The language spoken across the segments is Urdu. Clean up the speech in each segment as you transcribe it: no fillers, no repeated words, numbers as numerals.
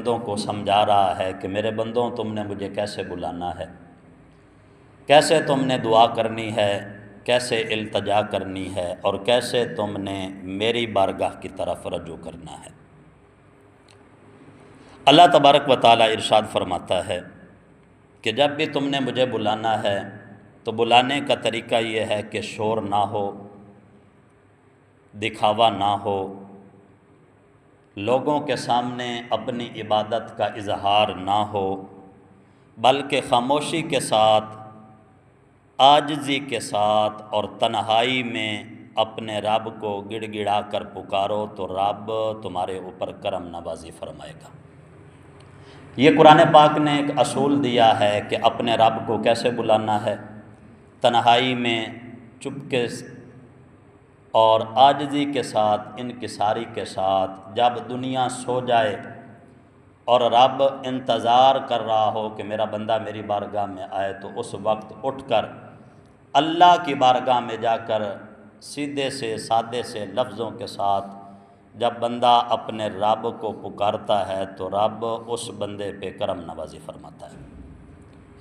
بندوں کو سمجھا رہا ہے کہ میرے بندوں تم نے مجھے کیسے بلانا ہے، کیسے تم نے دعا کرنی ہے، کیسے التجا کرنی ہے، اور کیسے تم نے میری بارگاہ کی طرف رجوع کرنا ہے۔ اللہ تبارک و تعالیٰ ارشاد فرماتا ہے کہ جب بھی تم نے مجھے بلانا ہے تو بلانے کا طریقہ یہ ہے کہ شور نہ ہو، دکھاوا نہ ہو، لوگوں کے سامنے اپنی عبادت کا اظہار نہ ہو، بلکہ خاموشی کے ساتھ، عاجزی کے ساتھ اور تنہائی میں اپنے رب کو گڑ گڑا کر پکارو تو رب تمہارے اوپر کرم نوازی فرمائے گا۔ یہ قرآن پاک نے ایک اصول دیا ہے کہ اپنے رب کو کیسے بلانا ہے، تنہائی میں، چپکے اور عاجزی کے ساتھ، انکساری کے ساتھ، جب دنیا سو جائے اور رب انتظار کر رہا ہو کہ میرا بندہ میری بارگاہ میں آئے تو اس وقت اٹھ کر اللہ کی بارگاہ میں جا کر سیدھے سے سادے سے لفظوں کے ساتھ جب بندہ اپنے رب کو پکارتا ہے تو رب اس بندے پہ کرم نوازی فرماتا ہے۔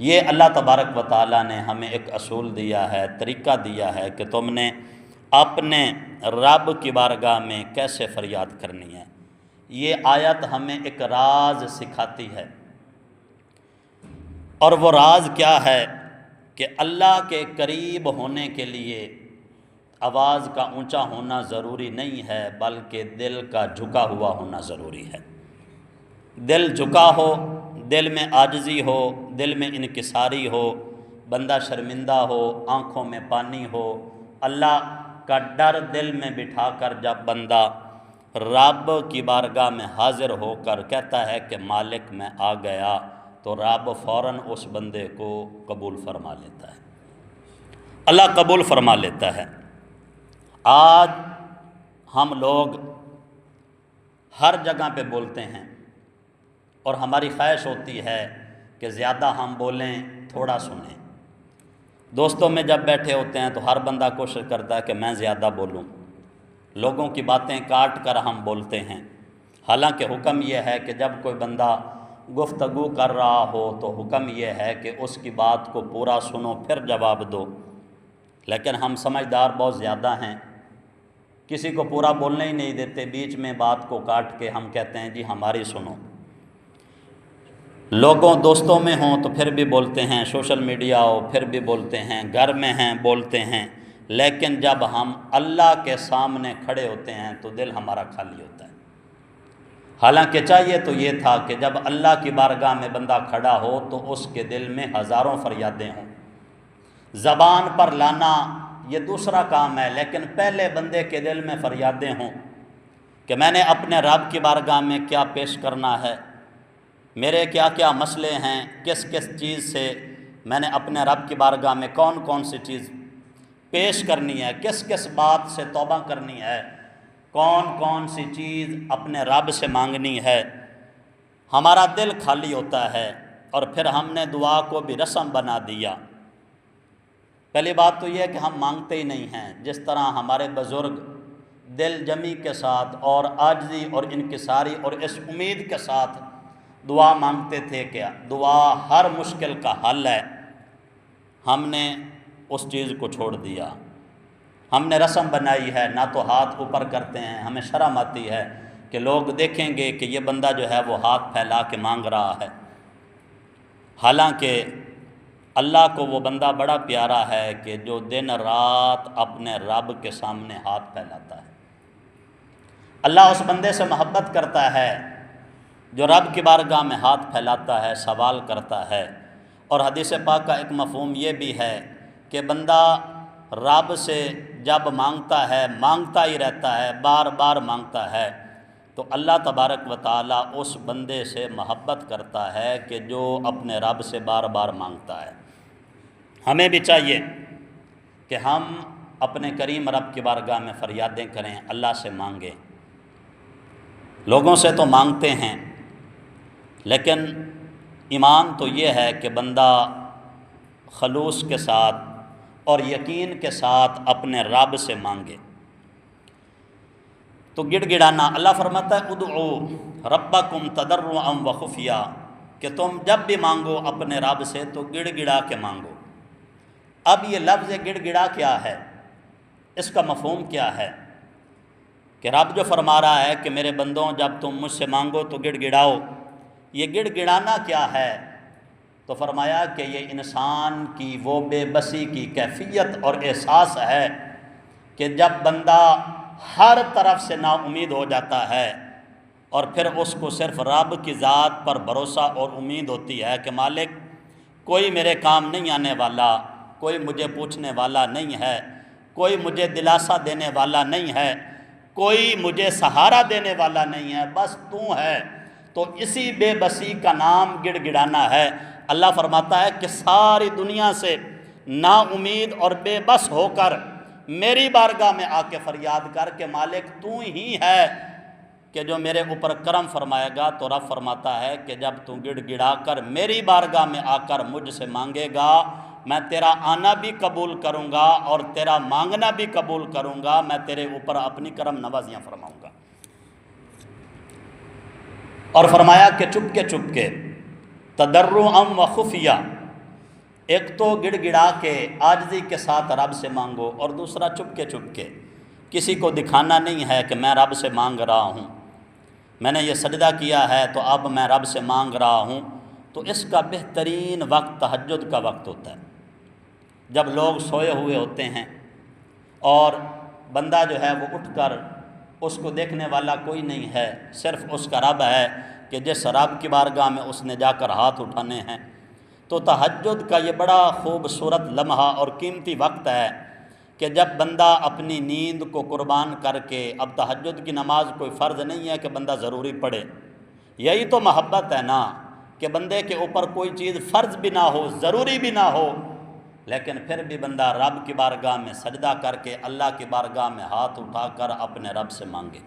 یہ اللہ تبارک و تعالیٰ نے ہمیں ایک اصول دیا ہے، طریقہ دیا ہے کہ تم نے اپنے رب کی بارگاہ میں کیسے فریاد کرنی ہے۔ یہ آیت ہمیں ایک راز سکھاتی ہے، اور وہ راز کیا ہے کہ اللہ کے قریب ہونے کے لیے آواز کا اونچا ہونا ضروری نہیں ہے، بلکہ دل کا جھکا ہوا ہونا ضروری ہے۔ دل جھکا ہو، دل میں عاجزی ہو، دل میں انکساری ہو، بندہ شرمندہ ہو، آنکھوں میں پانی ہو، اللہ کا ڈر دل میں بٹھا کر جب بندہ رب کی بارگاہ میں حاضر ہو کر کہتا ہے کہ مالک میں آ گیا، تو رب فوراً اس بندے کو قبول فرما لیتا ہے، اللہ قبول فرما لیتا ہے۔ آج ہم لوگ ہر جگہ پہ بولتے ہیں اور ہماری خواہش ہوتی ہے کہ زیادہ ہم بولیں، تھوڑا سنیں۔ دوستوں میں جب بیٹھے ہوتے ہیں تو ہر بندہ کوشش کرتا ہے کہ میں زیادہ بولوں، لوگوں کی باتیں کاٹ کر ہم بولتے ہیں، حالانکہ حکم یہ ہے کہ جب کوئی بندہ گفتگو کر رہا ہو تو حکم یہ ہے کہ اس کی بات کو پورا سنو پھر جواب دو۔ لیکن ہم سمجھدار بہت زیادہ ہیں، کسی کو پورا بولنے ہی نہیں دیتے، بیچ میں بات کو کاٹ کے ہم کہتے ہیں جی ہماری سنو۔ لوگوں دوستوں میں ہوں تو پھر بھی بولتے ہیں، سوشل میڈیا ہو پھر بھی بولتے ہیں، گھر میں ہیں بولتے ہیں، لیکن جب ہم اللہ کے سامنے کھڑے ہوتے ہیں تو دل ہمارا خالی ہوتا ہے۔ حالانکہ چاہیے تو یہ تھا کہ جب اللہ کی بارگاہ میں بندہ کھڑا ہو تو اس کے دل میں ہزاروں فریادیں ہوں، زبان پر لانا یہ دوسرا کام ہے، لیکن پہلے بندے کے دل میں فریادیں ہوں کہ میں نے اپنے رب کی بارگاہ میں کیا پیش کرنا ہے، میرے کیا کیا مسئلے ہیں، کس کس چیز سے میں نے اپنے رب کی بارگاہ میں کون کون سی چیز پیش کرنی ہے، کس کس بات سے توبہ کرنی ہے، کون کون سی چیز اپنے رب سے مانگنی ہے۔ ہمارا دل خالی ہوتا ہے اور پھر ہم نے دعا کو بھی رسم بنا دیا۔ پہلی بات تو یہ ہے کہ ہم مانگتے ہی نہیں ہیں، جس طرح ہمارے بزرگ دل جمی کے ساتھ اور عاجزی اور انکساری اور اس امید کے ساتھ دعا مانگتے تھے کہ دعا ہر مشکل کا حل ہے، ہم نے اس چیز کو چھوڑ دیا۔ ہم نے رسم بنائی ہے، نہ تو ہاتھ اوپر کرتے ہیں، ہمیں شرم آتی ہے کہ لوگ دیکھیں گے کہ یہ بندہ جو ہے وہ ہاتھ پھیلا کے مانگ رہا ہے، حالانکہ اللہ کو وہ بندہ بڑا پیارا ہے کہ جو دن رات اپنے رب کے سامنے ہاتھ پھیلاتا ہے۔ اللہ اس بندے سے محبت کرتا ہے جو رب کی بارگاہ میں ہاتھ پھیلاتا ہے، سوال کرتا ہے۔ اور حدیث پاک کا ایک مفہوم یہ بھی ہے کہ بندہ رب سے جب مانگتا ہے، مانگتا ہی رہتا ہے، بار بار مانگتا ہے، تو اللہ تبارک و تعالیٰ اس بندے سے محبت کرتا ہے کہ جو اپنے رب سے بار بار مانگتا ہے۔ ہمیں بھی چاہیے کہ ہم اپنے کریم رب کی بارگاہ میں فریادیں کریں، اللہ سے مانگیں۔ لوگوں سے تو مانگتے ہیں، لیکن ایمان تو یہ ہے کہ بندہ خلوص کے ساتھ اور یقین کے ساتھ اپنے رب سے مانگے۔ تو گڑ گڑانا، اللہ فرماتا ہے ادعو ربکم تضرعا وخفیا، کہ تم جب بھی مانگو اپنے رب سے تو گڑ گڑا کے مانگو۔ اب یہ لفظ گڑ گڑا کیا ہے، اس کا مفہوم کیا ہے؟ کہ رب جو فرما رہا ہے کہ میرے بندوں جب تم مجھ سے مانگو تو گڑ گڑاؤ، یہ گڑ گڑانا کیا ہے؟ تو فرمایا کہ یہ انسان کی وہ بے بسی کی کیفیت اور احساس ہے کہ جب بندہ ہر طرف سے نا امید ہو جاتا ہے اور پھر اس کو صرف رب کی ذات پر بھروسہ اور امید ہوتی ہے کہ مالک کوئی میرے کام نہیں آنے والا، کوئی مجھے پوچھنے والا نہیں ہے، کوئی مجھے دلاسا دینے والا نہیں ہے، کوئی مجھے سہارا دینے والا نہیں ہے، بس تو ہے۔ تو اسی بے بسی کا نام گڑ گڑانا ہے۔ اللہ فرماتا ہے کہ ساری دنیا سے نا امید اور بے بس ہو کر میری بارگاہ میں آ کے فریاد کر کہ مالک تو ہی ہے کہ جو میرے اوپر کرم فرمائے گا۔ تو رب فرماتا ہے کہ جب تو گڑ گڑا کر میری بارگاہ میں آ کر مجھ سے مانگے گا، میں تیرا آنا بھی قبول کروں گا اور تیرا مانگنا بھی قبول کروں گا، میں تیرے اوپر اپنی کرم نوازیاں فرماؤں گا۔ اور فرمایا کہ چپ کے تضرعا وخفیا، ایک تو گڑ گڑا کے عاجزی کے ساتھ رب سے مانگو، اور دوسرا چپ کے کسی کو دکھانا نہیں ہے کہ میں رب سے مانگ رہا ہوں، میں نے یہ سجدہ کیا ہے تو اب میں رب سے مانگ رہا ہوں۔ تو اس کا بہترین وقت تہجد کا وقت ہوتا ہے، جب لوگ سوئے ہوئے ہوتے ہیں اور بندہ جو ہے وہ اٹھ کر، اس کو دیکھنے والا کوئی نہیں ہے، صرف اس کا رب ہے کہ جس رب کی بارگاہ میں اس نے جا کر ہاتھ اٹھانے ہیں۔ تو تہجد کا یہ بڑا خوبصورت لمحہ اور قیمتی وقت ہے کہ جب بندہ اپنی نیند کو قربان کر کے، اب تہجد کی نماز کوئی فرض نہیں ہے کہ بندہ ضروری پڑھے، یہی تو محبت ہے نا، کہ بندے کے اوپر کوئی چیز فرض بھی نہ ہو، ضروری بھی نہ ہو، لیکن پھر بھی بندہ رب کی بارگاہ میں سجدہ کر کے، اللہ کی بارگاہ میں ہاتھ اٹھا کر اپنے رب سے مانگے،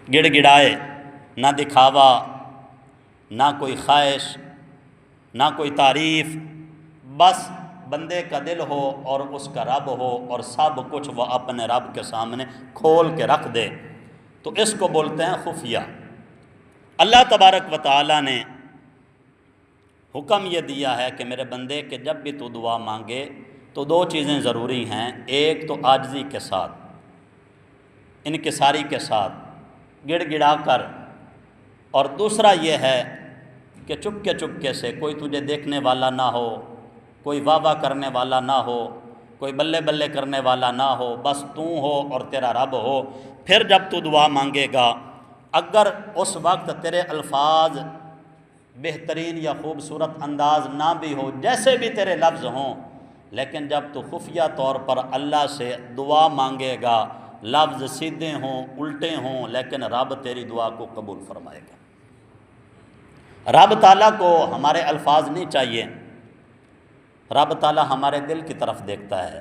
گڑ گڑائے، نہ دکھاوا، نہ کوئی خواہش، نہ کوئی تعریف، بس بندے کا دل ہو اور اس کا رب ہو اور سب کچھ وہ اپنے رب کے سامنے کھول کے رکھ دے، تو اس کو بولتے ہیں خفیہ۔ اللہ تبارک و تعالیٰ نے حکم یہ دیا ہے کہ میرے بندے کہ جب بھی تو دعا مانگے تو دو چیزیں ضروری ہیں، ایک تو عاجزی کے ساتھ، انکساری کے ساتھ، گڑ گڑا کر، اور دوسرا یہ ہے کہ چپکے سے، کوئی تجھے دیکھنے والا نہ ہو، کوئی واہ واہ کرنے والا نہ ہو، کوئی بلے بلے کرنے والا نہ ہو، بس تو ہو اور تیرا رب ہو۔ پھر جب تو دعا مانگے گا، اگر اس وقت تیرے الفاظ بہترین یا خوبصورت انداز نہ بھی ہو، جیسے بھی تیرے لفظ ہوں، لیکن جب تو خفیہ طور پر اللہ سے دعا مانگے گا، لفظ سیدھے ہوں الٹے ہوں، لیکن رب تیری دعا کو قبول فرمائے گا۔ رب تعالیٰ کو ہمارے الفاظ نہیں چاہیے، رب تعالیٰ ہمارے دل کی طرف دیکھتا ہے۔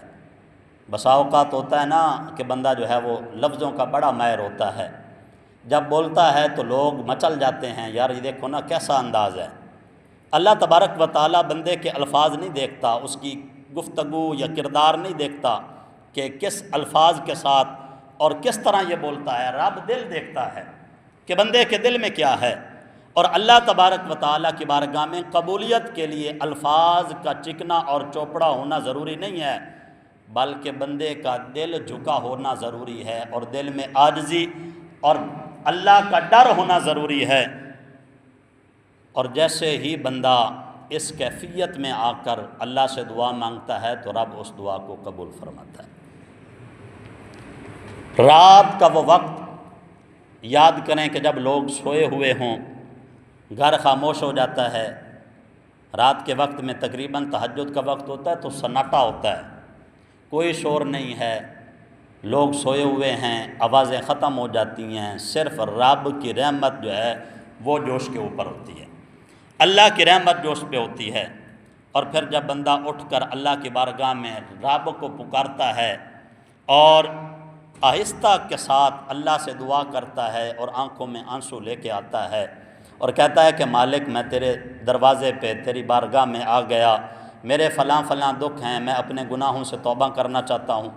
بسا اوقات ہوتا ہے نا کہ بندہ جو ہے وہ لفظوں کا بڑا ماہر ہوتا ہے، جب بولتا ہے تو لوگ مچل جاتے ہیں، یار یہ دیکھو نا کیسا انداز ہے۔ اللہ تبارک و تعالیٰ بندے کے الفاظ نہیں دیکھتا، اس کی گفتگو یا کردار نہیں دیکھتا کہ کس الفاظ کے ساتھ اور کس طرح یہ بولتا ہے، رب دل دیکھتا ہے کہ بندے کے دل میں کیا ہے۔ اور اللہ تبارک و تعالیٰ کی بارگاہ میں قبولیت کے لیے الفاظ کا چکنا اور چوپڑا ہونا ضروری نہیں ہے، بلکہ بندے کا دل جھکا ہونا ضروری ہے، اور دل میں عاجزی اور اللہ کا ڈر ہونا ضروری ہے۔ اور جیسے ہی بندہ اس کیفیت میں آ کر اللہ سے دعا مانگتا ہے تو رب اس دعا کو قبول فرماتا ہے۔ رات کا وہ وقت یاد کریں کہ جب لوگ سوئے ہوئے ہوں، گھر خاموش ہو جاتا ہے، رات کے وقت میں تقریباً تہجد کا وقت ہوتا ہے تو سناٹا ہوتا ہے، کوئی شور نہیں ہے، لوگ سوئے ہوئے ہیں، آوازیں ختم ہو جاتی ہیں، صرف رب کی رحمت جو ہے وہ جوش کے اوپر ہوتی ہے، اللہ کی رحمت جوش پہ ہوتی ہے۔ اور پھر جب بندہ اٹھ کر اللہ کی بارگاہ میں رب کو پکارتا ہے اور آہستہ کے ساتھ اللہ سے دعا کرتا ہے اور آنکھوں میں آنسو لے کے آتا ہے اور کہتا ہے کہ مالک میں تیرے دروازے پہ تیری بارگاہ میں آ گیا، میرے فلاں دکھ ہیں، میں اپنے گناہوں سے توبہ کرنا چاہتا ہوں،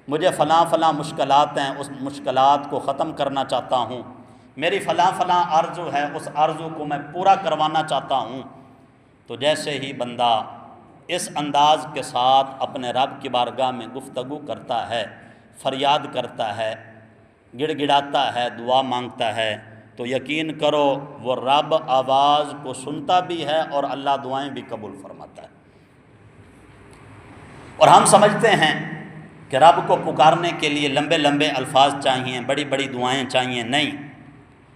مجھے فلاں فلاں مشکلات ہیں، اس مشکلات کو ختم کرنا چاہتا ہوں، میری فلاں فلاں آرزو ہے، اس آرزو کو میں پورا کروانا چاہتا ہوں، تو جیسے ہی بندہ اس انداز کے ساتھ اپنے رب کی بارگاہ میں گفتگو کرتا ہے، فریاد کرتا ہے، گڑ گڑاتا ہے، دعا مانگتا ہے، تو یقین کرو وہ رب آواز کو سنتا بھی ہے اور اللہ دعائیں بھی قبول فرماتا ہے۔ اور ہم سمجھتے ہیں کہ رب کو پکارنے کے لیے لمبے لمبے الفاظ چاہیے، بڑی بڑی دعائیں چاہیے، نہیں،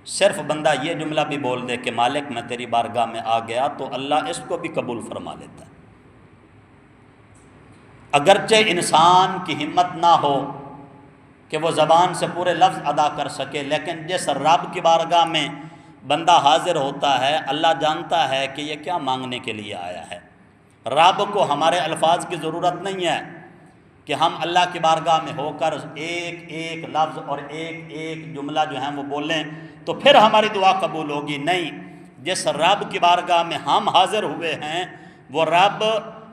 صرف بندہ یہ جملہ بھی بول دے کہ مالک میں تیری بارگاہ میں آ گیا، تو اللہ اس کو بھی قبول فرما لیتا ہے۔ اگرچہ انسان کی ہمت نہ ہو کہ وہ زبان سے پورے لفظ ادا کر سکے، لیکن جس رب کی بارگاہ میں بندہ حاضر ہوتا ہے، اللہ جانتا ہے کہ یہ کیا مانگنے کے لیے آیا ہے۔ رب کو ہمارے الفاظ کی ضرورت نہیں ہے کہ ہم اللہ کی بارگاہ میں ہو کر ایک ایک لفظ اور ایک ایک جملہ جو ہیں وہ بولیں تو پھر ہماری دعا قبول ہوگی، نہیں، جس رب کی بارگاہ میں ہم حاضر ہوئے ہیں وہ رب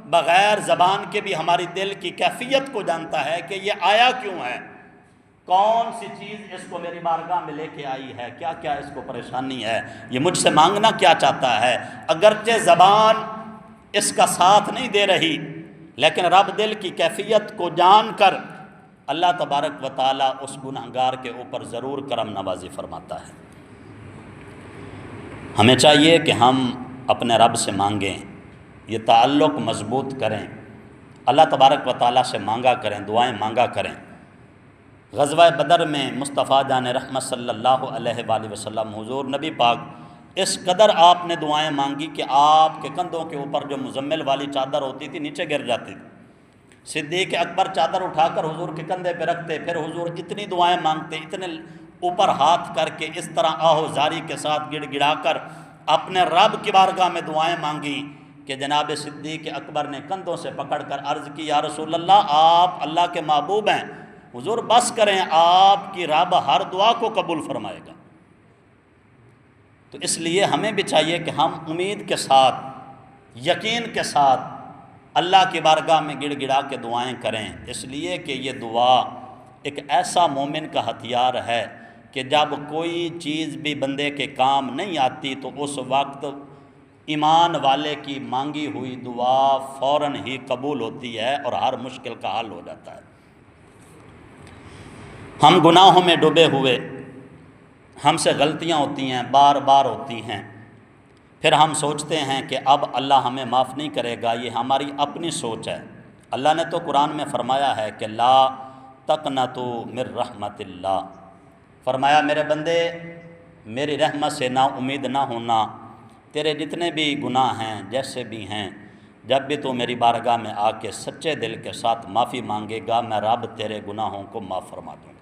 بغیر زبان کے بھی ہماری دل کی کیفیت کو جانتا ہے کہ یہ آیا کیوں ہے، کون سی چیز اس کو میری بارگاہ میں لے کے آئی ہے، کیا کیا اس کو پریشانی ہے، یہ مجھ سے مانگنا کیا چاہتا ہے۔ اگرچہ زبان اس کا ساتھ نہیں دے رہی، لیکن رب دل کی کیفیت کو جان کر اللہ تبارک و تعالیٰ اس گنہگار کے اوپر ضرور کرم نوازی فرماتا ہے۔ ہمیں چاہیے کہ ہم اپنے رب سے مانگیں، یہ تعلق مضبوط کریں، اللہ تبارک و تعالیٰ سے مانگا کریں، دعائیں مانگا کریں۔ غزوہ بدر میں مصطفیٰ جان رحمت صلی اللہ علیہ وآلہ وسلم حضور نبی پاک اس قدر آپ نے دعائیں مانگی کہ آپ کے کندھوں کے اوپر جو مزمل والی چادر ہوتی تھی نیچے گر جاتی تھی۔ صدیق اکبر چادر اٹھا کر حضور کے کندھے پہ رکھتے، پھر حضور اتنی دعائیں مانگتے، اتنے اوپر ہاتھ کر کے اس طرح آہو زاری کے ساتھ گڑ گڑا کر اپنے رب کی بارگاہ میں دعائیں مانگی کہ جناب صدیق اکبر نے کندھوں سے پکڑ کر عرض کی، یا رسول اللہ آپ اللہ کے محبوب ہیں، حضور بس کریں، آپ کی رب ہر دعا کو قبول فرمائے گا۔ تو اس لیے ہمیں بھی چاہیے کہ ہم امید کے ساتھ، یقین کے ساتھ اللہ کی بارگاہ میں گڑ گڑا کے دعائیں کریں، اس لیے کہ یہ دعا ایک ایسا مومن کا ہتھیار ہے کہ جب کوئی چیز بھی بندے کے کام نہیں آتی تو اس وقت ایمان والے کی مانگی ہوئی دعا فوراً ہی قبول ہوتی ہے اور ہر مشکل کا حل ہو جاتا ہے۔ ہم گناہوں میں ڈوبے ہوئے، ہم سے غلطیاں ہوتی ہیں، بار بار ہوتی ہیں، پھر ہم سوچتے ہیں کہ اب اللہ ہمیں معاف نہیں کرے گا، یہ ہماری اپنی سوچ ہے۔ اللہ نے تو قرآن میں فرمایا ہے کہ لا تقنطوا من رحمت اللہ، فرمایا میرے بندے میری رحمت سے نا امید نہ ہونا، تیرے جتنے بھی گناہ ہیں جیسے بھی ہیں، جب بھی تو میری بارگاہ میں آ کے سچے دل کے ساتھ معافی مانگے گا، میں رب تیرے گناہوں کو معاف فرما دوں گا،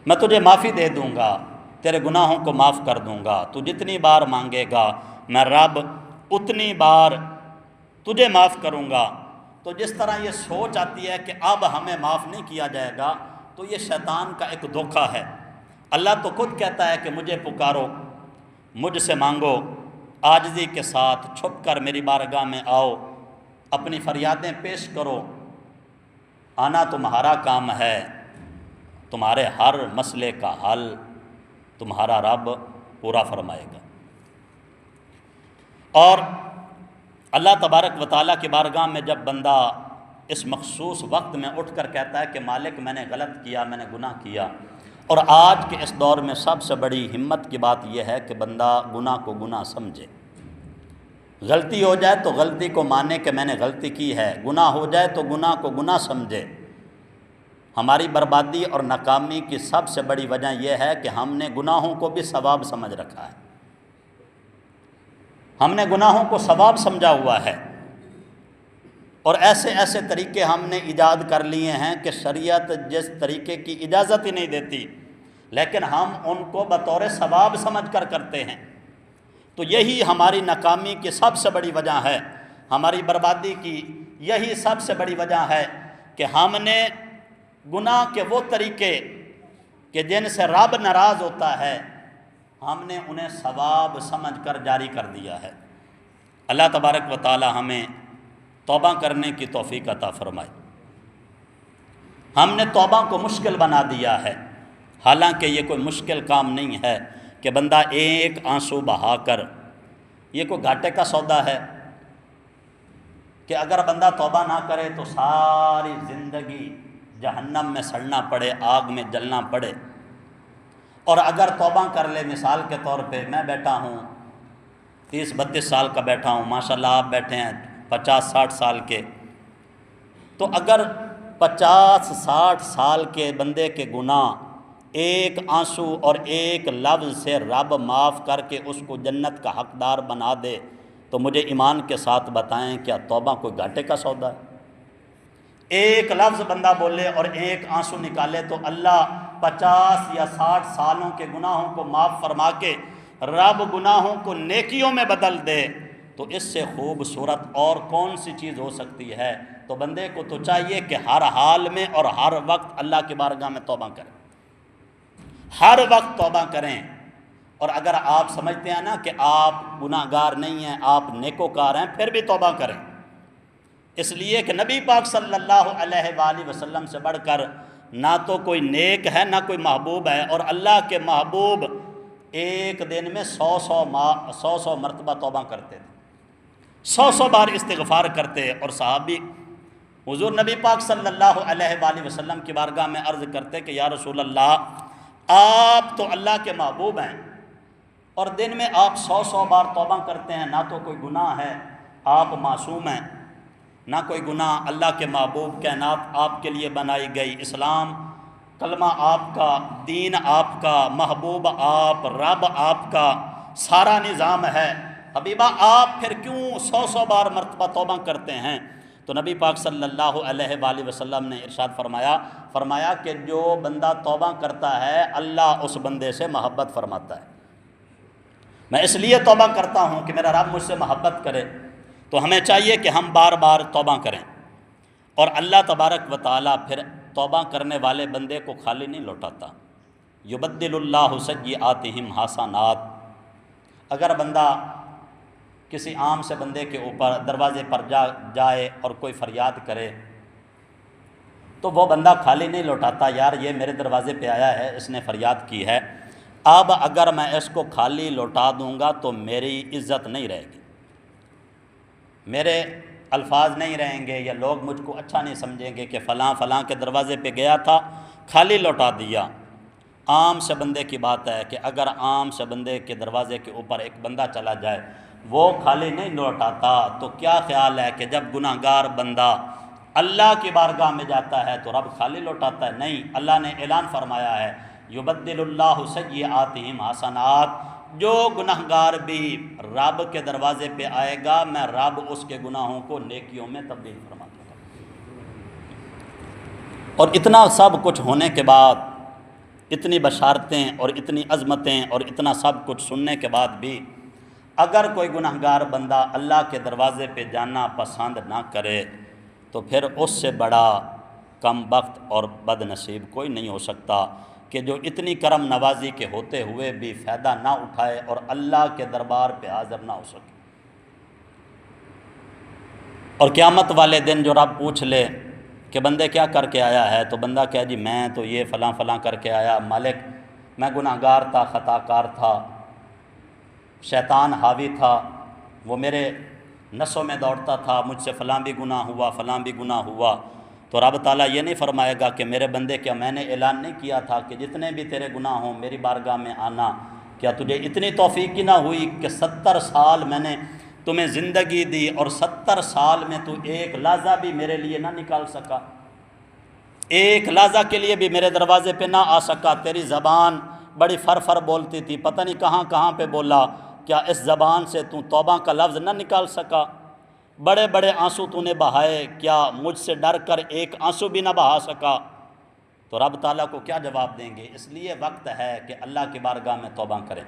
میں تجھے معافی دے دوں گا، تیرے گناہوں کو معاف کر دوں گا، تو جتنی بار مانگے گا میں رب اتنی بار تجھے معاف کروں گا۔ تو جس طرح یہ سوچ آتی ہے کہ اب ہمیں معاف نہیں کیا جائے گا، تو یہ شیطان کا ایک دھوکہ ہے۔ اللہ تو خود کہتا ہے کہ مجھے پکارو، مجھ سے مانگو، عاجزی کے ساتھ چھپ کر میری بارگاہ میں آؤ، اپنی فریادیں پیش کرو، آنا تمہارا کام ہے، تمہارے ہر مسئلے کا حل تمہارا رب پورا فرمائے گا۔ اور اللہ تبارک و تعالیٰ کی بارگاہ میں جب بندہ اس مخصوص وقت میں اٹھ کر کہتا ہے کہ مالک میں نے غلط کیا، میں نے گناہ کیا، اور آج کے اس دور میں سب سے بڑی ہمت کی بات یہ ہے کہ بندہ گناہ کو گناہ سمجھے، غلطی ہو جائے تو غلطی کو مانے کہ میں نے غلطی کی ہے، گناہ ہو جائے تو گناہ کو گناہ سمجھے۔ ہماری بربادی اور ناکامی کی سب سے بڑی وجہ یہ ہے کہ ہم نے گناہوں کو بھی ثواب سمجھ رکھا ہے، ہم نے گناہوں کو ثواب سمجھا ہوا ہے، اور ایسے ایسے طریقے ہم نے ایجاد کر لیے ہیں کہ شریعت جس طریقے کی اجازت ہی نہیں دیتی، لیکن ہم ان کو بطور ثواب سمجھ کر کرتے ہیں۔ تو یہی ہماری ناکامی کی سب سے بڑی وجہ ہے، ہماری بربادی کی یہی سب سے بڑی وجہ ہے کہ ہم نے گناہ کے وہ طریقے کہ جن سے رب ناراض ہوتا ہے، ہم نے انہیں ثواب سمجھ کر جاری کر دیا ہے۔ اللہ تبارک و تعالی ہمیں توبہ کرنے کی توفیق عطا فرمائے۔ ہم نے توبہ کو مشکل بنا دیا ہے، حالانکہ یہ کوئی مشکل کام نہیں ہے کہ بندہ ایک آنسو بہا کر، یہ کوئی گھاٹے کا سودا ہے کہ اگر بندہ توبہ نہ کرے تو ساری زندگی جہنم میں سڑنا پڑے، آگ میں جلنا پڑے، اور اگر توبہ کر لے، مثال کے طور پہ میں بیٹھا ہوں 30-32 سال کا بیٹھا ہوں، ماشاءاللہ آپ بیٹھے ہیں 50-60 سال کے، تو اگر 50-60 سال کے بندے کے گناہ ایک آنسو اور ایک لفظ سے رب معاف کر کے اس کو جنت کا حقدار بنا دے، تو مجھے ایمان کے ساتھ بتائیں کیا توبہ کوئی گھاٹے کا سودا ہے؟ ایک لفظ بندہ بولے اور ایک آنسو نکالے تو اللہ 50 یا 60 سالوں کے گناہوں کو معاف فرما کے رب گناہوں کو نیکیوں میں بدل دے، تو اس سے خوبصورت اور کون سی چیز ہو سکتی ہے؟ تو بندے کو تو چاہیے کہ ہر حال میں اور ہر وقت اللہ کی بارگاہ میں توبہ کریں، ہر وقت توبہ کریں۔ اور اگر آپ سمجھتے ہیں نا کہ آپ گناہ گار نہیں ہیں، آپ نیکوکار ہیں، پھر بھی توبہ کریں، اس لیے کہ نبی پاک صلی اللہ علیہ وآلہ وسلم سے بڑھ کر نہ تو کوئی نیک ہے نہ کوئی محبوب ہے، اور اللہ کے محبوب ایک دن میں 100 مرتبہ توبہ کرتے تھے، 100 بار استغفار کرتے، اور صحابی حضور نبی پاک صلی اللہ علیہ وآلہ وسلم کی بارگاہ میں عرض کرتے کہ یا رسول اللہ، آپ تو اللہ کے محبوب ہیں اور دن میں آپ 100 بار توبہ کرتے ہیں، نہ تو کوئی گناہ ہے، آپ معصوم ہیں، نہ کوئی گناہ، اللہ کے محبوب کائنات آپ کے لیے بنائی گئی، اسلام کلمہ آپ کا، دین آپ کا، محبوب آپ، رب آپ کا، سارا نظام ہے، حبیبہ آپ پھر کیوں 100 بار مرتبہ توبہ کرتے ہیں؟ تو نبی پاک صلی اللہ علیہ وآلہ وسلم نے ارشاد فرمایا کہ جو بندہ توبہ کرتا ہے اللہ اس بندے سے محبت فرماتا ہے۔ میں اس لیے توبہ کرتا ہوں کہ میرا رب مجھ سے محبت کرے، تو ہمیں چاہیے کہ ہم بار بار توبہ کریں، اور اللہ تبارک و تعالیٰ پھر توبہ کرنے والے بندے کو خالی نہیں لوٹاتا۔ یبدل اللہ سیئاتہم حسنات، اگر بندہ کسی عام سے بندے کے اوپر دروازے پر جائے اور کوئی فریاد کرے تو وہ بندہ خالی نہیں لوٹاتا، یار یہ میرے دروازے پہ آیا ہے، اس نے فریاد کی ہے، اب اگر میں اس کو خالی لوٹا دوں گا تو میری عزت نہیں رہے گی، میرے الفاظ نہیں رہیں گے، یا لوگ مجھ کو اچھا نہیں سمجھیں گے کہ فلاں فلاں کے دروازے پہ گیا تھا خالی لوٹا دیا۔ عام سے بندے کی بات ہے کہ اگر عام سے بندے کے دروازے کے اوپر ایک بندہ چلا جائے وہ خالی نہیں لوٹاتا، تو کیا خیال ہے کہ جب گناہ گار بندہ اللہ کی بارگاہ میں جاتا ہے تو رب خالی لوٹاتا ہے؟ نہیں، اللہ نے اعلان فرمایا ہے یبدل اللہ سیئاتہم حسنات، جو گناہ گار بھی رب کے دروازے پہ آئے گا میں رب اس کے گناہوں کو نیکیوں میں تبدیل فرما دوں گا۔ اور اتنا سب کچھ ہونے کے بعد، اتنی بشارتیں اور اتنی عظمتیں اور اتنا سب کچھ سننے کے بعد بھی اگر کوئی گناہ گار بندہ اللہ کے دروازے پہ جانا پسند نہ کرے تو پھر اس سے بڑا کم بخت اور بد نصیب کوئی نہیں ہو سکتا کہ جو اتنی کرم نوازی کے ہوتے ہوئے بھی فائدہ نہ اٹھائے اور اللہ کے دربار پہ حاضر نہ ہو سکے۔ اور قیامت والے دن جو رب پوچھ لے کہ بندے کیا کر کے آیا ہے، تو بندہ کہے جی میں تو یہ فلاں فلاں کر کے آیا، مالک میں گناہ گار تھا، خطا کار تھا، شیطان حاوی تھا، وہ میرے نسوں میں دوڑتا تھا، مجھ سے فلاں بھی گناہ ہوا، فلاں بھی گناہ ہوا۔ تو رب تعالیٰ یہ نہیں فرمائے گا کہ میرے بندے کیا میں نے اعلان نہیں کیا تھا کہ جتنے بھی تیرے گناہ ہوں میری بارگاہ میں آنا، کیا تجھے اتنی توفیق ہی نہ ہوئی کہ 70 سال میں نے تمہیں زندگی دی اور 70 سال میں تو ایک لحظہ بھی میرے لیے نہ نکال سکا، ایک لحظہ کے لیے بھی میرے دروازے پہ نہ آ سکا، تیری زبان بڑی فر بولتی تھی، پتہ نہیں کہاں کہاں پہ بولا، کیا اس زبان سے تو توبہ کا لفظ نہ نکال سکا، بڑے بڑے آنسو تو نے بہائے، کیا مجھ سے ڈر کر ایک آنسو بھی نہ بہا سکا؟ تو رب تعالیٰ کو کیا جواب دیں گے؟ اس لیے وقت ہے کہ اللہ کی بارگاہ میں توبہ کریں،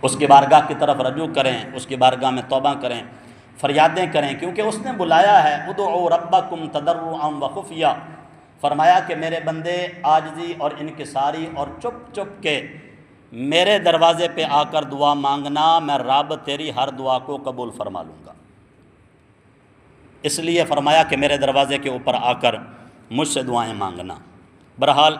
اس کی بارگاہ کی طرف رجوع کریں، اس کی بارگاہ میں توبہ کریں، فریادیں کریں، کیونکہ اس نے بلایا ہے ادعوا ربکم تضرعا وخفیہ، فرمایا کہ میرے بندے عاجزی اور انکساری اور چپ چپ کے میرے دروازے پہ آ کر دعا مانگنا، میں رب تیری ہر دعا کو قبول فرما لوں گا۔ اس لیے فرمایا کہ میرے دروازے کے اوپر آ کر مجھ سے دعائیں مانگنا۔ بہرحال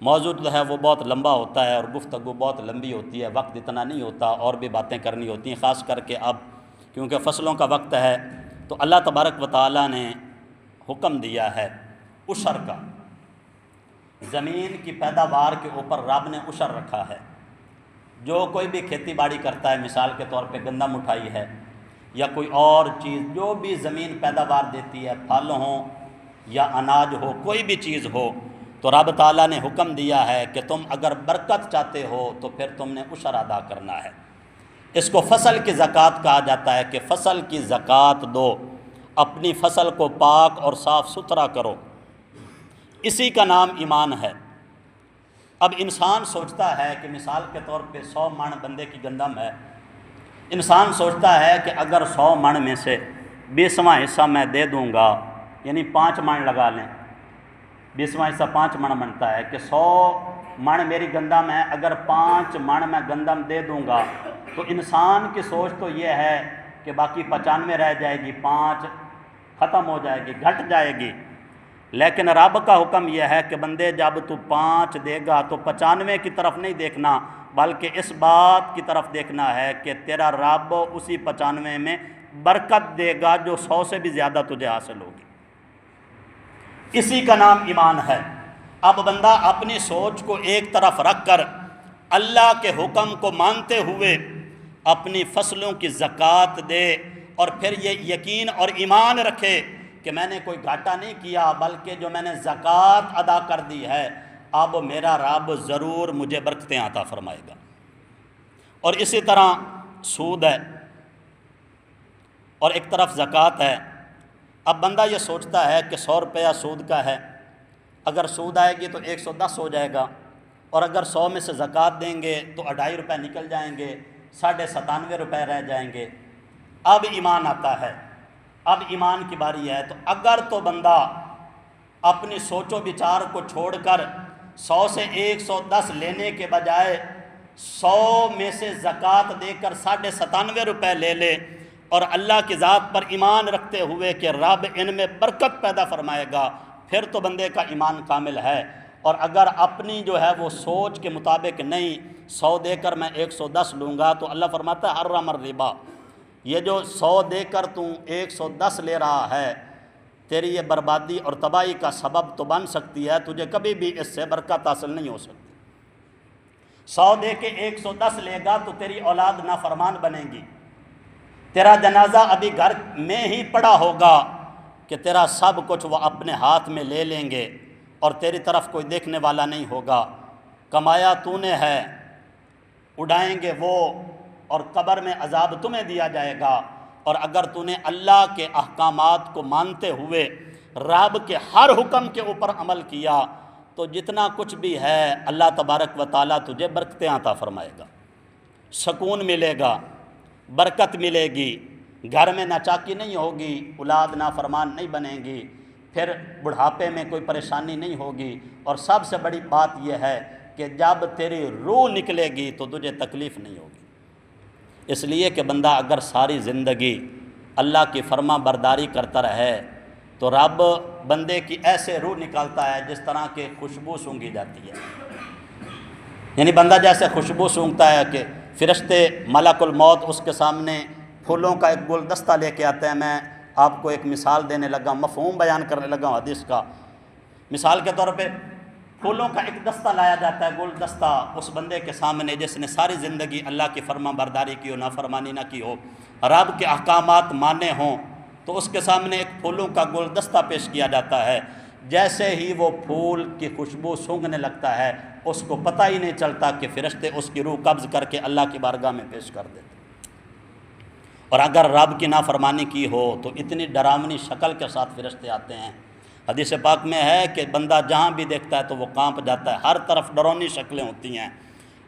موضوع جو ہے وہ بہت لمبا ہوتا ہے اور گفتگو بہت لمبی ہوتی ہے، وقت اتنا نہیں ہوتا، اور بھی باتیں کرنی ہوتی ہیں، خاص کر کے اب کیونکہ فصلوں کا وقت ہے تو اللہ تبارک و تعالیٰ نے حکم دیا ہے عشر کا۔ زمین کی پیداوار کے اوپر رب نے عشر رکھا ہے۔ جو کوئی بھی کھیتی باڑی کرتا ہے، مثال کے طور پہ گندم اٹھائی ہے یا کوئی اور چیز، جو بھی زمین پیداوار دیتی ہے، پھل ہوں یا اناج ہو، کوئی بھی چیز ہو، تو رب تعالیٰ نے حکم دیا ہے کہ تم اگر برکت چاہتے ہو تو پھر تم نے عشر ادا کرنا ہے۔ اس کو فصل کی زکوٰۃ کہا جاتا ہے کہ فصل کی زکوٰۃ دو، اپنی فصل کو پاک اور صاف ستھرا کرو، اسی کا نام ایمان ہے۔ اب انسان سوچتا ہے کہ مثال کے طور پہ 100 من بندے کی گندم ہے، انسان سوچتا ہے کہ اگر 100 من میں سے 20واں حصہ میں دے دوں گا، یعنی 5 من لگا لیں، 20واں حصہ 5 من بنتا ہے کہ 100 من میری گندم ہے، اگر 5 من میں گندم دے دوں گا تو انسان کی سوچ تو یہ ہے کہ باقی 95 رہ جائے گی، 5 ختم ہو جائے گی، گھٹ جائے گی۔ لیکن رب کا حکم یہ ہے کہ بندے جب تو 5 دے گا تو 95 کی طرف نہیں دیکھنا، بلکہ اس بات کی طرف دیکھنا ہے کہ تیرا رب اسی 95 میں برکت دے گا جو 100 سے بھی زیادہ تجھے حاصل ہوگی۔ اسی کا نام ایمان ہے۔ اب بندہ اپنی سوچ کو ایک طرف رکھ کر اللہ کے حکم کو مانتے ہوئے اپنی فصلوں کی زکوٰۃ دے، اور پھر یہ یقین اور ایمان رکھے کہ میں نے کوئی گھاٹا نہیں کیا، بلکہ جو میں نے زکوٰۃ ادا کر دی ہے اب میرا رب ضرور مجھے برکتیں عطا فرمائے گا۔ اور اسی طرح سود ہے اور ایک طرف زکوٰۃ ہے۔ اب بندہ یہ سوچتا ہے کہ 100 روپیہ سود کا ہے، اگر سود آئے گی تو 110 ہو جائے گا، اور اگر 100 میں سے زکوٰۃ دیں گے تو 2.5 روپے نکل جائیں گے، 97.5 روپے رہ جائیں گے۔ اب ایمان آتا ہے، اب ایمان کی باری ہے۔ تو اگر تو بندہ اپنی سوچ و بچار کو چھوڑ کر 100 سے 110 لینے کے بجائے 100 میں سے زکوٰۃ دے کر 97.5 روپے لے لے، اور اللہ کی ذات پر ایمان رکھتے ہوئے کہ رب ان میں برکت پیدا فرمائے گا، پھر تو بندے کا ایمان کامل ہے۔ اور اگر اپنی جو ہے وہ سوچ کے مطابق نہیں، 100 دے کر میں 110 لوں گا، تو اللہ فرماتا ہے حرم الربا، یہ جو 100 دے کر تو 110 لے رہا ہے، تیری یہ بربادی اور تباہی کا سبب تو بن سکتی ہے، تجھے کبھی بھی اس سے برکت حاصل نہیں ہو سکتی۔ 100 دے کے 110 لے گا تو تیری اولاد نافرمان بنے گی، تیرا جنازہ ابھی گھر میں ہی پڑا ہوگا کہ تیرا سب کچھ وہ اپنے ہاتھ میں لے لیں گے اور تیری طرف کوئی دیکھنے والا نہیں ہوگا۔ کمایا تو نے ہے، اڑائیں گے وہ، اور قبر میں عذاب تمہیں دیا جائے گا۔ اور اگر تو نے اللہ کے احکامات کو مانتے ہوئے رب کے ہر حکم کے اوپر عمل کیا تو جتنا کچھ بھی ہے اللہ تبارک و تعالیٰ تجھے برکتیں عطا فرمائے گا، سکون ملے گا، برکت ملے گی، گھر میں ناچاکی نہیں ہوگی، اولاد نافرمان نہیں بنے گی، پھر بڑھاپے میں کوئی پریشانی نہیں ہوگی، اور سب سے بڑی بات یہ ہے کہ جب تیری روح نکلے گی تو تجھے تکلیف نہیں ہوگی۔ اس لیے کہ بندہ اگر ساری زندگی اللہ کی فرما برداری کرتا رہے تو رب بندے کی ایسے روح نکالتا ہے جس طرح کہ خوشبو سونگھی جاتی ہے، یعنی بندہ جیسے خوشبو سونگتا ہے کہ فرشتے ملک الموت اس کے سامنے پھولوں کا ایک گلدستہ لے کے آتے ہیں۔ میں آپ کو ایک مثال دینے لگا، مفہوم بیان کرنے لگا ہوں حدیث کا۔ مثال کے طور پہ پھولوں کا ایک دستہ لایا جاتا ہے، گلدستہ، اس بندے کے سامنے جس نے ساری زندگی اللہ کی فرما برداری کی ہو، نافرمانی نہ کی ہو، رب کے احکامات مانے ہوں، تو اس کے سامنے ایک پھولوں کا گلدستہ پیش کیا جاتا ہے۔ جیسے ہی وہ پھول کی خوشبو سونگھنے لگتا ہے اس کو پتہ ہی نہیں چلتا کہ فرشتے اس کی روح قبض کر کے اللہ کی بارگاہ میں پیش کر دیتے۔ اور اگر رب کی نافرمانی کی ہو تو اتنی ڈراؤنی شکل کے ساتھ فرشتے آتے ہیں۔ حدیث پاک میں ہے کہ بندہ جہاں بھی دیکھتا ہے تو وہ کانپ جاتا ہے، ہر طرف ڈراؤنی شکلیں ہوتی ہیں۔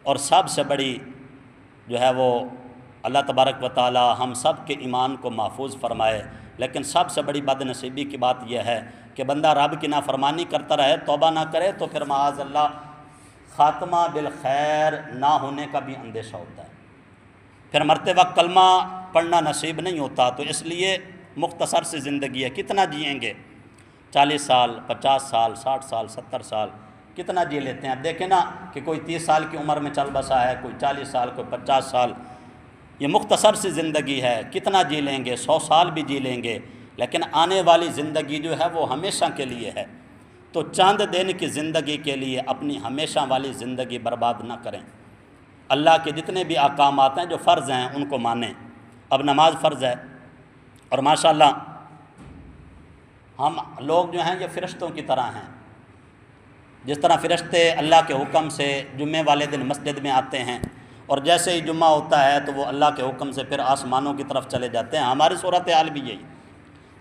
اور سب سے بڑی جو ہے وہ اللہ تبارک و تعالی ہم سب کے ایمان کو محفوظ فرمائے، لیکن سب سے بڑی بد نصیبی کی بات یہ ہے کہ بندہ رب کی نافرمانی کرتا رہے، توبہ نہ کرے، تو پھر معاذ اللہ خاتمہ بالخیر نہ ہونے کا بھی اندیشہ ہوتا ہے، پھر مرتے وقت کلمہ پڑھنا نصیب نہیں ہوتا۔ تو اس لیے مختصر سی زندگی ہے، کتنا جئیں گے؟ 40 سال 50 سال 60 سال 70 سال کتنا جی لیتے ہیں؟ اب دیکھیں نا کہ کوئی 30 سال کی عمر میں چل بسا ہے، کوئی 40 سال، کوئی 50 سال، یہ مختصر سی زندگی ہے، کتنا جی لیں گے؟ 100 سال بھی جی لیں گے، لیکن آنے والی زندگی جو ہے وہ ہمیشہ کے لیے ہے۔ تو چند دن کی زندگی کے لیے اپنی ہمیشہ والی زندگی برباد نہ کریں۔ اللہ کے جتنے بھی احکامات ہیں جو فرض ہیں ان کو مانیں۔ اب نماز فرض ہے، اور ماشاءاللہ ہم لوگ جو ہیں یہ فرشتوں کی طرح ہیں۔ جس طرح فرشتے اللہ کے حکم سے جمعے والے دن مسجد میں آتے ہیں، اور جیسے ہی جمعہ ہوتا ہے تو وہ اللہ کے حکم سے پھر آسمانوں کی طرف چلے جاتے ہیں، ہماری صورتحال بھی یہی۔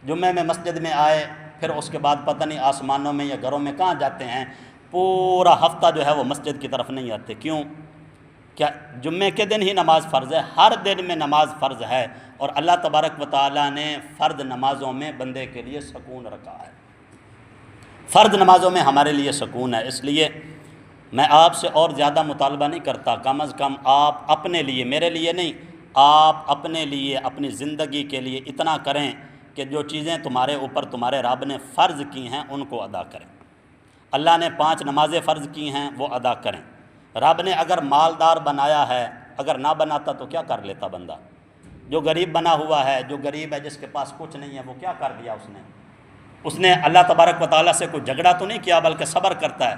جمعے میں مسجد میں آئے، پھر اس کے بعد پتہ نہیں آسمانوں میں یا گھروں میں کہاں جاتے ہیں، پورا ہفتہ جو ہے وہ مسجد کی طرف نہیں آتے۔ کیوں؟ کیا جمعے کے دن ہی نماز فرض ہے؟ ہر دن میں نماز فرض ہے، اور اللہ تبارک و تعالیٰ نے فرض نمازوں میں بندے کے لیے سکون رکھا ہے۔ فرض نمازوں میں ہمارے لیے سکون ہے۔ اس لیے میں آپ سے اور زیادہ مطالبہ نہیں کرتا، کم از کم آپ اپنے لیے، میرے لیے نہیں، آپ اپنے لیے اپنی زندگی کے لیے اتنا کریں کہ جو چیزیں تمہارے اوپر تمہارے رب نے فرض کی ہیں ان کو ادا کریں۔ اللہ نے 5 نمازیں فرض کی ہیں، وہ ادا کریں۔ رب نے اگر مالدار بنایا ہے، اگر نہ بناتا تو کیا کر لیتا بندہ؟ جو غریب بنا ہوا ہے، جو غریب ہے، جس کے پاس کچھ نہیں ہے، وہ کیا کر دیا اس نے اللہ تبارک و تعالیٰ سے کوئی جھگڑا تو نہیں کیا، بلکہ صبر کرتا ہے۔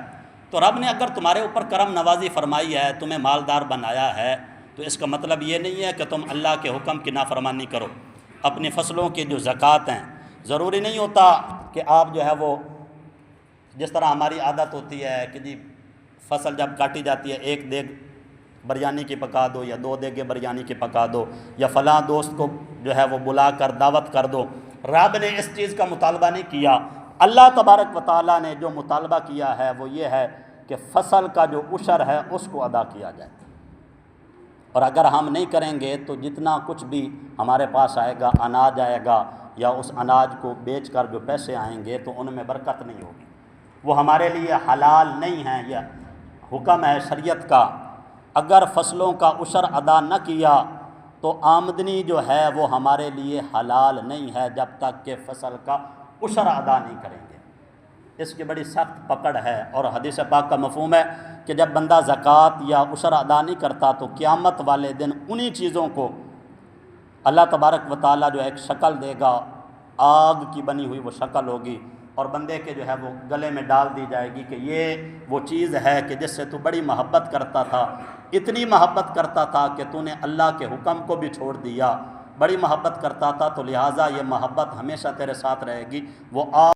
تو رب نے اگر تمہارے اوپر کرم نوازی فرمائی ہے، تمہیں مالدار بنایا ہے، تو اس کا مطلب یہ نہیں ہے کہ تم اللہ کے حکم کی نافرمانی کرو۔ اپنی فصلوں کی جو زکوٰۃ ہیں، ضروری نہیں ہوتا کہ آپ جو ہے وہ، جس طرح ہماری عادت ہوتی ہے کہ جی فصل جب کاٹی جاتی ہے 1 دیگ بریانی کی پکا دو، یا 2 دیگیں بریانی کی پکا دو، یا فلاں دوست کو جو ہے وہ بلا کر دعوت کر دو۔ رب نے اس چیز کا مطالبہ نہیں کیا۔ اللہ تبارک و تعالیٰ نے جو مطالبہ کیا ہے وہ یہ ہے کہ فصل کا جو عشر ہے اس کو ادا کیا جائے، اور اگر ہم نہیں کریں گے تو جتنا کچھ بھی ہمارے پاس آئے گا، اناج آئے گا، یا اس اناج کو بیچ کر جو پیسے آئیں گے تو ان میں برکت نہیں ہوگی، وہ ہمارے لیے حلال نہیں ہیں۔ یہ حکم ہے شریعت کا، اگر فصلوں کا عشر ادا نہ کیا تو آمدنی جو ہے وہ ہمارے لیے حلال نہیں ہے جب تک کہ فصل کا عشر ادا نہیں کریں گے۔ اس کی بڑی سخت پکڑ ہے، اور حدیث پاک کا مفہوم ہے کہ جب بندہ زکوٰۃ یا عشر ادا نہیں کرتا تو قیامت والے دن انہی چیزوں کو اللہ تبارک و تعالیٰ جو ایک شکل دے گا، آگ کی بنی ہوئی وہ شکل ہوگی، اور بندے کے جو ہے وہ گلے میں ڈال دی جائے گی کہ یہ وہ چیز ہے کہ جس سے تو بڑی محبت کرتا تھا، اتنی محبت کرتا تھا کہ تو نے اللہ کے حکم کو بھی چھوڑ دیا، بڑی محبت کرتا تھا، تو لہٰذا یہ محبت ہمیشہ تیرے ساتھ رہے گی، وہ